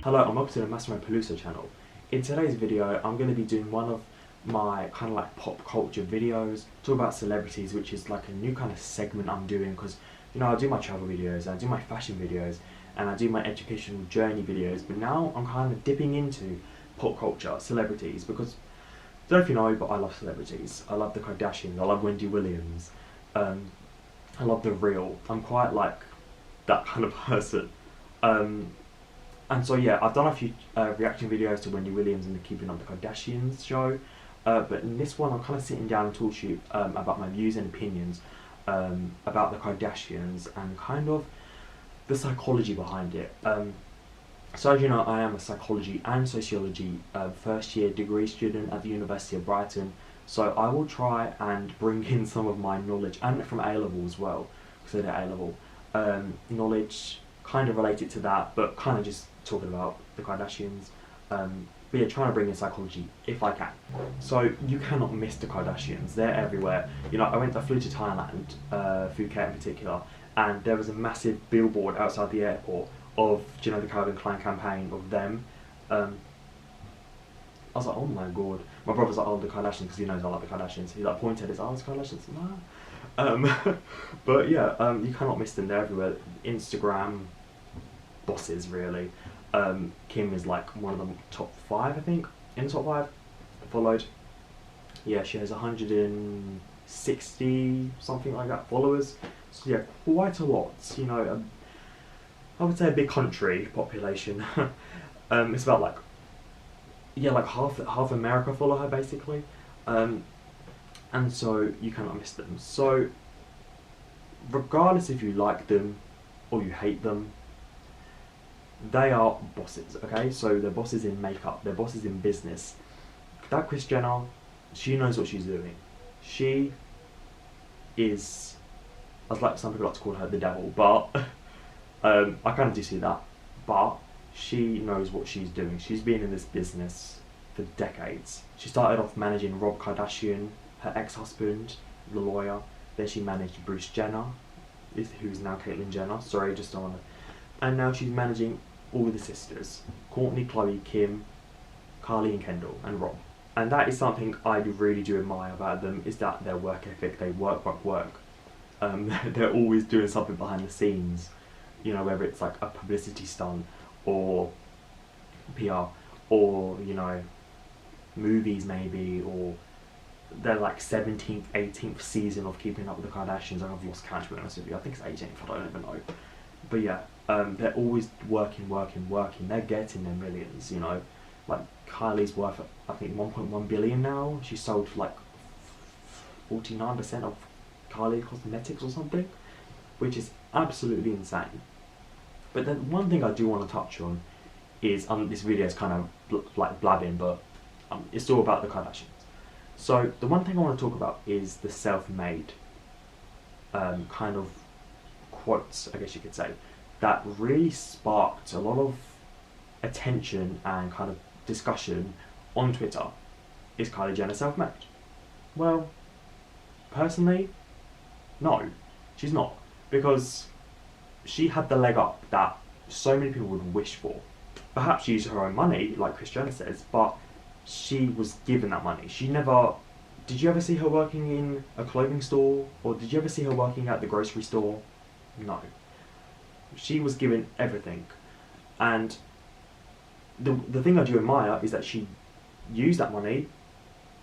Hello, I'm up to the Massimo Peluso channel. In today's video, I'm going to be doing one of my kind of like pop culture videos, talk about celebrities, which is like a new kind of segment I'm doing because, you know, I do my travel videos, I do my fashion videos, and I do my educational journey videos, but now I'm kind of dipping into pop culture, celebrities, because, I don't know if you know, but I love celebrities. I love the Kardashians, I love Wendy Williams, I love The Real. I'm quite like that kind of person. And so yeah, I've done a few reaction videos to Wendy Williams and the Keeping Up the Kardashians show, but in this one I'm kind of sitting down and talk to you about my views and opinions about the Kardashians and kind of the psychology behind it. So as you know, I am a psychology and sociology first year degree student at the University of Brighton, so I will try and bring in some of my knowledge, and from A-level as well, because I did A-level, knowledge kind of related to that, but kind of just talking about the Kardashians. But yeah, trying to bring in psychology if I can. So you cannot miss the Kardashians. They're everywhere. You know, I flew to Thailand, Phuket in particular, and there was a massive billboard outside the airport of, do you know, the Calvin Klein campaign of them. I was like, oh my god. My brother's like, oh, the Kardashians, because he knows I like the Kardashians. He like pointed at his, oh, it's Kardashians. Nah. But yeah, you cannot miss them. They're everywhere. Instagram bosses, really. Kim is like one of the top 5, I think, in the top 5 followed. Yeah, she has 160 something like that followers. So yeah, quite a lot. You know, I would say a big country population. It's about like, yeah, like half America follow her basically. And so you cannot miss them. So regardless if you like them or you hate them, they are bosses, okay? So they're bosses in makeup, they're bosses in business. That Kris Jenner, she knows what she's doing. She is, as like some people like to call her the devil, but I kind of do see that. But she knows what she's doing. She's been in this business for decades. She started off managing Rob Kardashian, her ex-husband, the lawyer. Then she managed Bruce Jenner, who's now Caitlyn Jenner. Sorry, just don't want to. And now she's managing all the sisters: Kourtney, Khloe, Kim, Kylie and Kendall, and Rob. And that is something I really do admire about them, is that their work ethic. They work. They're always doing something behind the scenes, you know, whether it's like a publicity stunt or PR or, you know, movies maybe, or they're like 17th, 18th season of Keeping Up with the Kardashians. I've lost count, to be honest with you. I think it's 18th, I don't even know. But yeah, they're always working. They're getting their millions, you know. Like Kylie's worth, I think, 1.1 billion now. She sold like 49% of Kylie Cosmetics or something, which is absolutely insane. But then one thing I do want to touch on is, this video is kind of like blabbing, but it's all about the Kardashians. So the one thing I want to talk about is the self-made kind of quotes, I guess you could say, that really sparked a lot of attention and kind of discussion on Twitter. Is Kylie Jenner self-made? Well, personally, no, she's not, because she had the leg up that so many people would wish for. Perhaps she used her own money, like Kris Jenner says, but she was given that money. She never... Did you ever see her working in a clothing store? Or did you ever see her working at the grocery store? No. She was given everything. And the thing I do admire is that she used that money,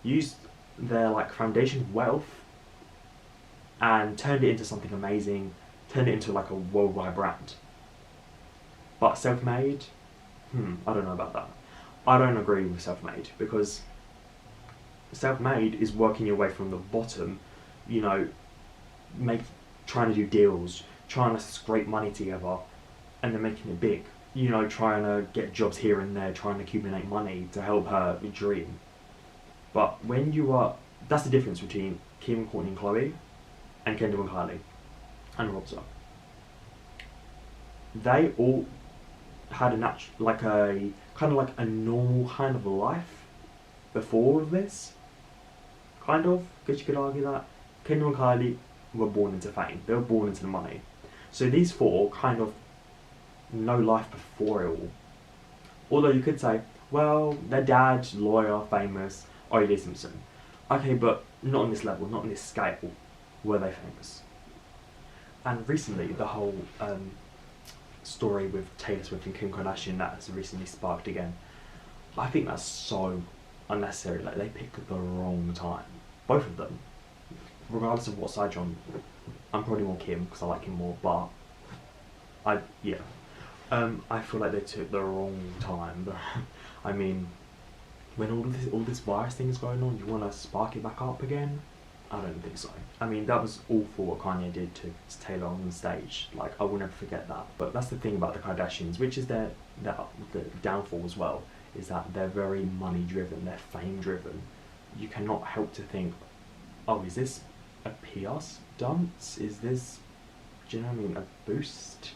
used their like foundation of wealth, and turned it into something amazing, turned it into like a worldwide brand. But self-made? I don't know about that. I don't agree with self-made, because self-made is working your way from the bottom, you know, trying to do deals, trying to scrape money together, and then making it big. You know, trying to get jobs here and there, trying to accumulate money to help her dream. But when you are... That's the difference between Kim, Kourtney and Khloe, and Kendall and Kylie, and Robza. They all had a kind of like a normal kind of life before all of this. Kind of, because you could argue that. Kendall and Kylie were born into fame. They were born into the money. So these four kind of know life before it all. Although you could say, well, their dad, lawyer, famous, O.J. Simpson. Okay, but not on this level, not on this scale were they famous. And recently, the whole story with Taylor Swift and Kim Kardashian that has recently sparked again. I think that's so unnecessary. Like, they picked the wrong time. Both of them. Regardless of what side you're on, I'm probably more Kim because I like him more, but yeah. I feel like they took the wrong time. I mean, when all this virus thing is going on, you want to spark it back up again? I don't think so. I mean, that was awful what Kanye did to Taylor on the stage. Like, I will never forget that. But that's the thing about the Kardashians, which is their the downfall as well, is that they're very money driven, they're fame driven. You cannot help to think, oh, is this a PR stunt? Is this, do you know what I mean, a boost?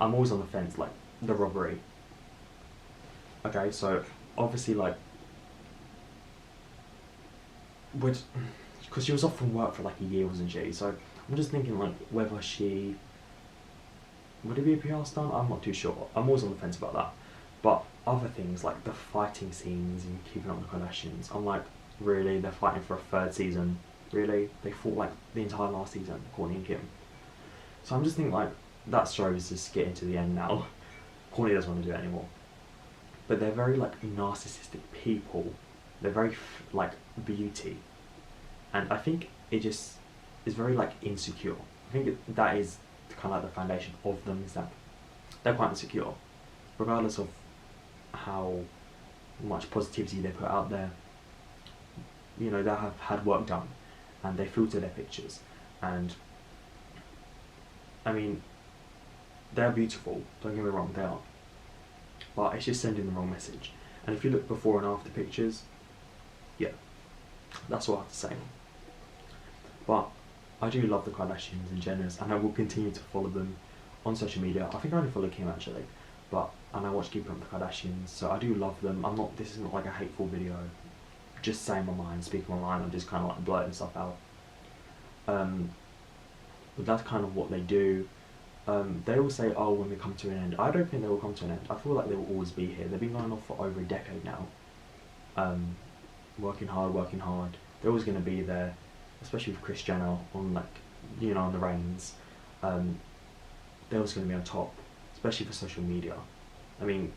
I'm always on the fence, like, the robbery. Okay, so, obviously, like, because she was off from work for like a year, wasn't she? So I'm just thinking like whether would it be a PR stunt? I'm not too sure. I'm always on the fence about that. But other things like the fighting scenes and Keeping Up with the Kardashians, I'm like, really? They're fighting for a third season? Really? They fought like the entire last season, Kourtney and Kim. So I'm just thinking like that story is just getting to the end now. Kourtney doesn't want to do it anymore. But they're very like narcissistic people. They're very like beauty. And I think it just is very like insecure. I think that is kind of like the foundation of them, is that they're quite insecure, regardless of how much positivity they put out there. You know, they have had work done, and they filter their pictures, and I mean, they're beautiful. Don't get me wrong, they are, but it's just sending the wrong message. And if you look before and after pictures, yeah, that's all I have to say. But I do love the Kardashians and Jenners, and I will continue to follow them on social media. I think I only follow Kim actually, and I watch Keeping Up with the Kardashians, so I do love them. This is not like a hateful video, just saying my mind, speaking my mind, I'm just kind of like blurting stuff out. But that's kind of what they do. They will say, oh, when we come to an end. I don't think they will come to an end. I feel like they will always be here. They've been going off for over a decade now. Working hard. They're always going to be there, especially with Kris Jenner on like, you know, on the reins. They're always going to be on top, especially for social media. I mean,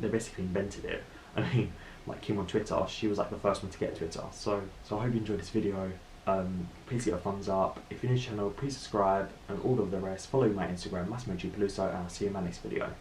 they basically invented it. I mean, like Kim on Twitter, she was like the first one to get Twitter. So I hope you enjoyed this video. Please give it a thumbs up. If you're new to the channel, please subscribe, and all of the rest. Follow my Instagram, Massimo Peluso, and I'll see you in my next video.